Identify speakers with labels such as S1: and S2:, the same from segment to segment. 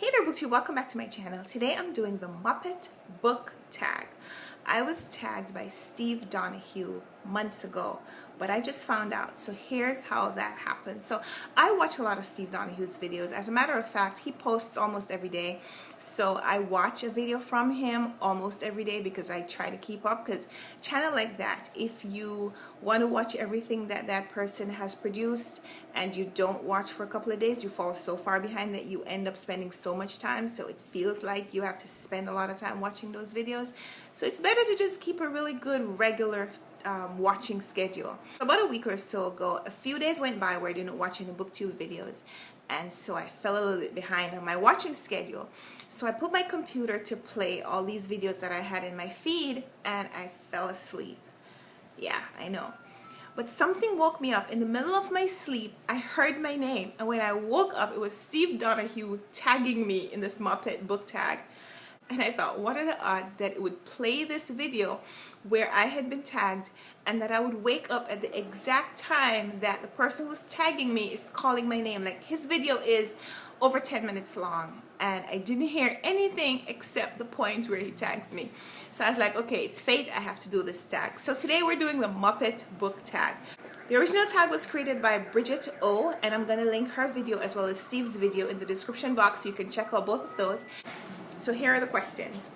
S1: Hey there BookTube, welcome back to my channel. Today I'm doing the Muppet Book Tag. I was tagged by Steve Donahue months ago, but I just found out. So here's how that happened. So I watch a lot of Steve Donahue's videos. As a matter of fact, he posts almost every day. So I watch a video from him almost every day because I try to keep up, because channel like that, if you want to watch everything that that person has produced and you don't watch for a couple of days, you fall so far behind that you end up spending so much time, so it feels like you have to spend a lot of time watching those videos. So it's better to just keep a really good regular watching schedule. About a week or so ago, a few days went by where I didn't watch any BookTube videos, and so I fell a little bit behind on my watching schedule. So I put my computer to play all these videos that I had in my feed, and I fell asleep. Yeah, I know. But something woke me up. In the middle of my sleep, I heard my name, and when I woke up, it was Steve Donahue tagging me in this Muppet book tag. And I thought, what are the odds that it would play this video where I had been tagged, and that I would wake up at the exact time that the person who was tagging me is calling my name. Like, his video is over 10 minutes long, and I didn't hear anything except the point where he tags me. So I was like, okay, it's fate, I have to do this tag. So today we're doing the Muppet book tag. The original tag was created by Bridget O, and I'm going to link her video as well as Steve's video in the description box, so you can check out both of those. So here are the questions.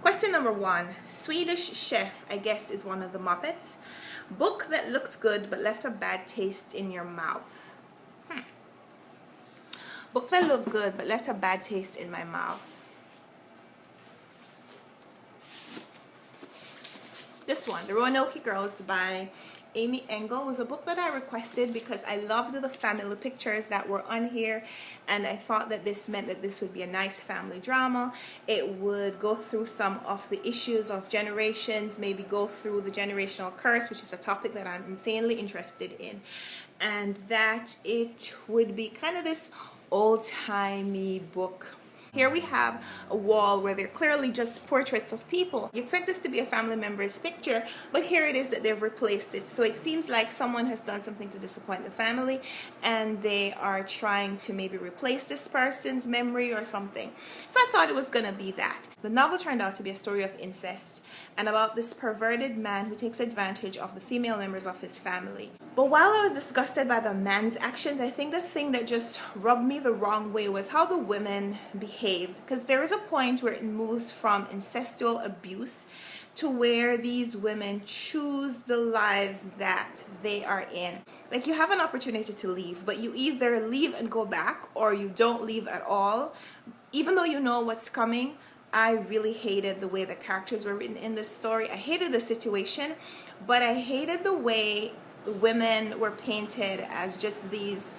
S1: Question number 1. Swedish Chef, I guess, is one of the Muppets. Book that looked good but left a bad taste in your mouth. Book that looked good but left a bad taste in my mouth. This one, The Roanoke Girls by Amy Engel, was a book that I requested because I loved the family pictures that were on here, and I thought that this meant that this would be a nice family drama. It would go through some of the issues of generations, maybe go through the generational curse, which is a topic that I'm insanely interested in, and that it would be kind of this old-timey book. Here we have a wall where they're clearly just portraits of people. You expect this to be a family member's picture, but here it is that they've replaced it. So it seems like someone has done something to disappoint the family, and they are trying to maybe replace this person's memory or something. So I thought it was going to be that. The novel turned out to be a story of incest and about this perverted man who takes advantage of the female members of his family. But while I was disgusted by the man's actions, I think the thing that just rubbed me the wrong way was how the women behaved, because there is a point where it moves from incestual abuse to where these women choose the lives that they are in. Like, you have an opportunity to leave, but you either leave and go back, or you don't leave at all, even though you know what's coming. I really hated the way the characters were written in this story. I hated the situation, but I hated the way the women were painted as just these,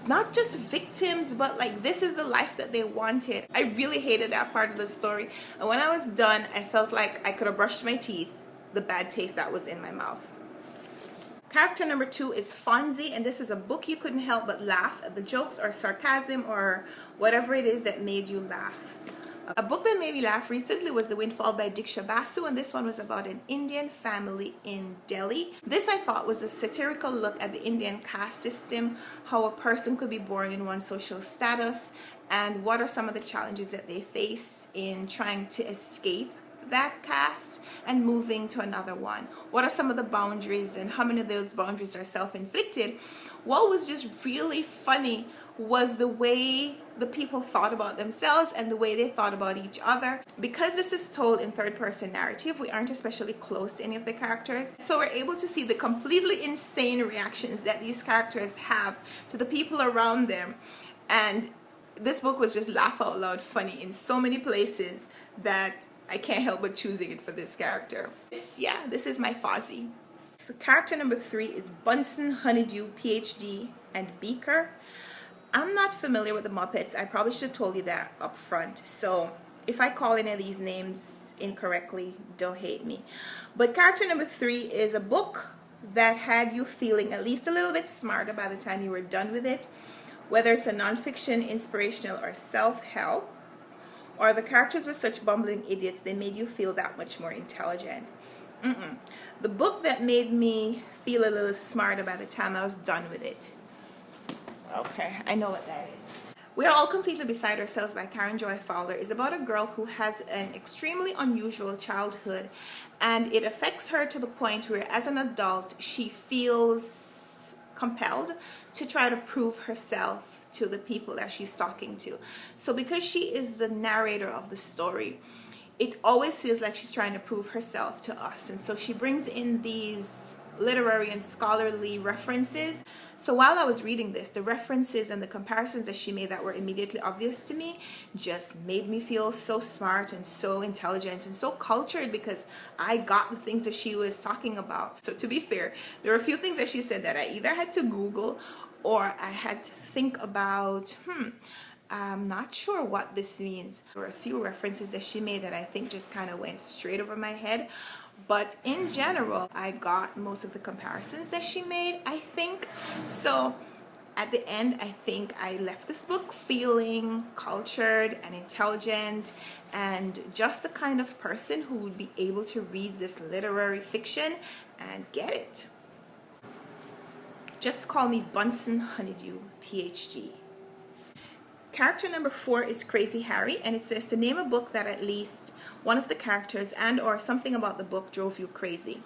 S1: not just victims, but like this is the life that they wanted. I really hated that part of the story, and when I was done, I felt like I could have brushed my teeth, the bad taste that was in my mouth. Character number 2 is Fonzie, and this is a book you couldn't help but laugh at the jokes or sarcasm or whatever it is that made you laugh. A book that made me laugh recently was The Windfall by Diksha Basu, and this one was about an Indian family in Delhi. This, I thought, was a satirical look at the Indian caste system, how a person could be born in one social status, and what are some of the challenges that they face in trying to escape that caste and moving to another one. What are some of the boundaries, and how many of those boundaries are self-inflicted? What was just really funny was the way the people thought about themselves and the way they thought about each other. Because this is told in third-person narrative, we aren't especially close to any of the characters, so we're able to see the completely insane reactions that these characters have to the people around them. And this book was just laugh out loud funny in so many places that I can't help but choosing it for this character. This is my Fozzie. So character number 3 is Bunsen, Honeydew, PhD, and Beaker. I'm not familiar with the Muppets. I probably should have told you that up front. So if I call any of these names incorrectly, don't hate me. But character number 3 is a book that had you feeling at least a little bit smarter by the time you were done with it. Whether it's a nonfiction, inspirational, or self-help, or the characters were such bumbling idiots, they made you feel that much more intelligent. The book that made me feel a little smarter by the time I was done with it. Okay, I know what that is. We Are All Completely Beside Ourselves by Karen Joy Fowler is about a girl who has an extremely unusual childhood, and it affects her to the point where as an adult she feels compelled to try to prove herself to the people that she's talking to. So because she is the narrator of the story, it always feels like she's trying to prove herself to us, and so she brings in these literary and scholarly references. So while I was reading this, the references and the comparisons that she made that were immediately obvious to me just made me feel so smart and so intelligent and so cultured, because I got the things that she was talking about. So to be fair, there were a few things that she said that I either had to Google or I had to think about, I'm not sure what this means. There were a few references that she made that I think just kind of went straight over my head. But in general, I got most of the comparisons that she made, I think. So at the end, I think I left this book feeling cultured and intelligent and just the kind of person who would be able to read this literary fiction and get it. Just call me Bunsen Honeydew, PhD. Character number 4 is Crazy Harry, and it says to name a book that at least one of the characters and or something about the book drove you crazy.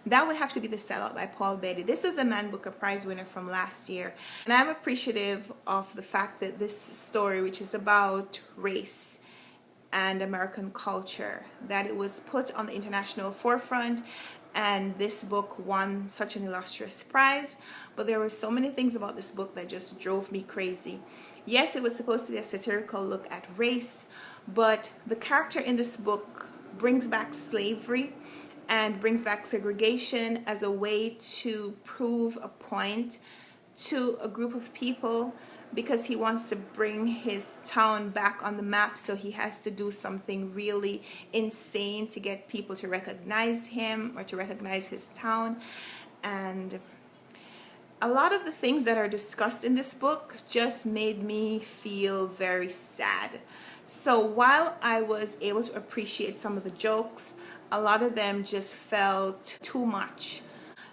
S1: That would have to be The Sellout by Paul Beatty. This is a Man Booker Prize winner from last year, and I'm appreciative of the fact that this story, which is about race and American culture, that it was put on the international forefront, and this book won such an illustrious prize. But there were so many things about this book that just drove me crazy. Yes, it was supposed to be a satirical look at race, but the character in this book brings back slavery and brings back segregation as a way to prove a point to a group of people, because he wants to bring his town back on the map. So he has to do something really insane to get people to recognize him or to recognize his town. And a lot of the things that are discussed in this book just made me feel very sad. So while I was able to appreciate some of the jokes, a lot of them just felt too much.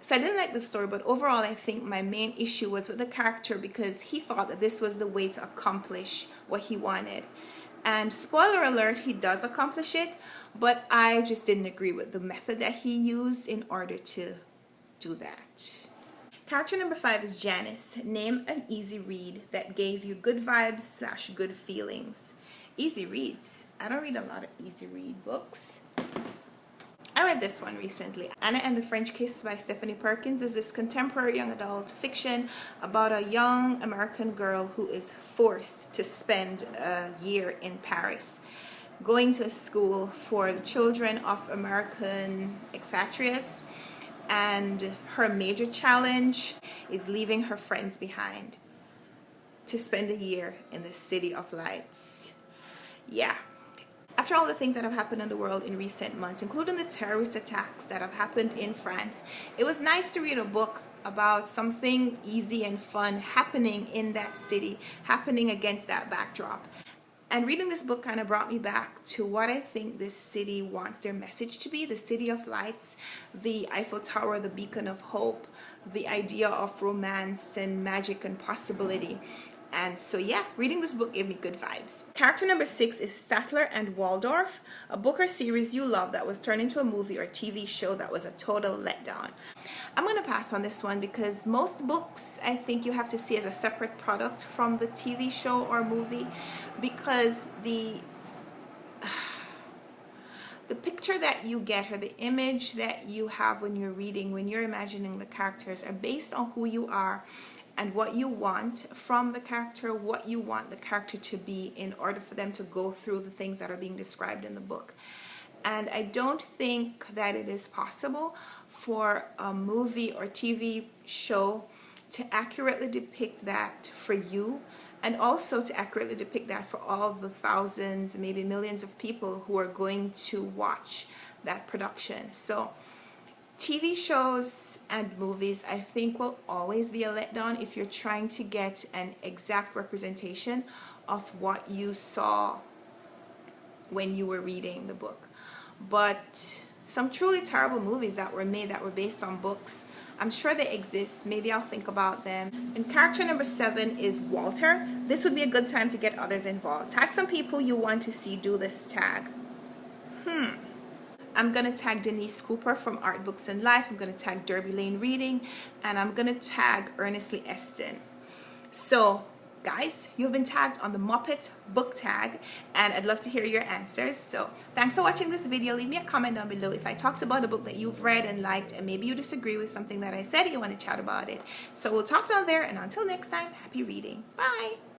S1: So I didn't like the story, but overall I think my main issue was with the character, because he thought that this was the way to accomplish what he wanted. And spoiler alert, he does accomplish it, but I just didn't agree with the method that he used in order to do that. Character number 5 is Janice. Name an easy read that gave you good vibes / good feelings. Easy reads. I don't read a lot of easy read books. I read this one recently. Anna and the French Kiss by Stephanie Perkins is this contemporary young adult fiction about a young American girl who is forced to spend a year in Paris, going to a school for the children of American expatriates. And her major challenge is leaving her friends behind to spend a year in the City of Lights. Yeah. After all the things that have happened in the world in recent months, including the terrorist attacks that have happened in France, it was nice to read a book about something easy and fun happening in that city, happening against that backdrop. And reading this book kind of brought me back to what I think this city wants their message to be, the City of Lights, the Eiffel Tower, the beacon of hope, the idea of romance and magic and possibility. And so yeah, reading this book gave me good vibes. Character number 6 is Statler and Waldorf, a book or series you love that was turned into a movie or TV show that was a total letdown. I'm going to pass on this one because most books I think you have to see as a separate product from the TV show or movie, because the picture that you get or the image that you have when you're reading, when you're imagining the characters, are based on who you are and what you want from the character, what you want the character to be in order for them to go through the things that are being described in the book. And I don't think that it is possible for a movie or TV show to accurately depict that for you, and also to accurately depict that for all the thousands, maybe millions of people who are going to watch that production. So TV shows and movies, I think, will always be a letdown if you're trying to get an exact representation of what you saw when you were reading the book. But some truly terrible movies that were made that were based on books I'm sure they exist. Maybe I'll think about them. And character number 7 is Walter. This would be a good time to get others involved. Tag some people you want to see do this tag. I'm going to tag Denise Cooper from Art Books and Life. I'm going to tag Derby Lane Reading. And I'm going to tag Earnestly Eston. So, guys, you've been tagged on the Muppet Book Tag. And I'd love to hear your answers. So, thanks for watching this video. Leave me a comment down below if I talked about a book that you've read and liked. And maybe you disagree with something that I said and you want to chat about it. So, we'll talk down there. And until next time, happy reading. Bye!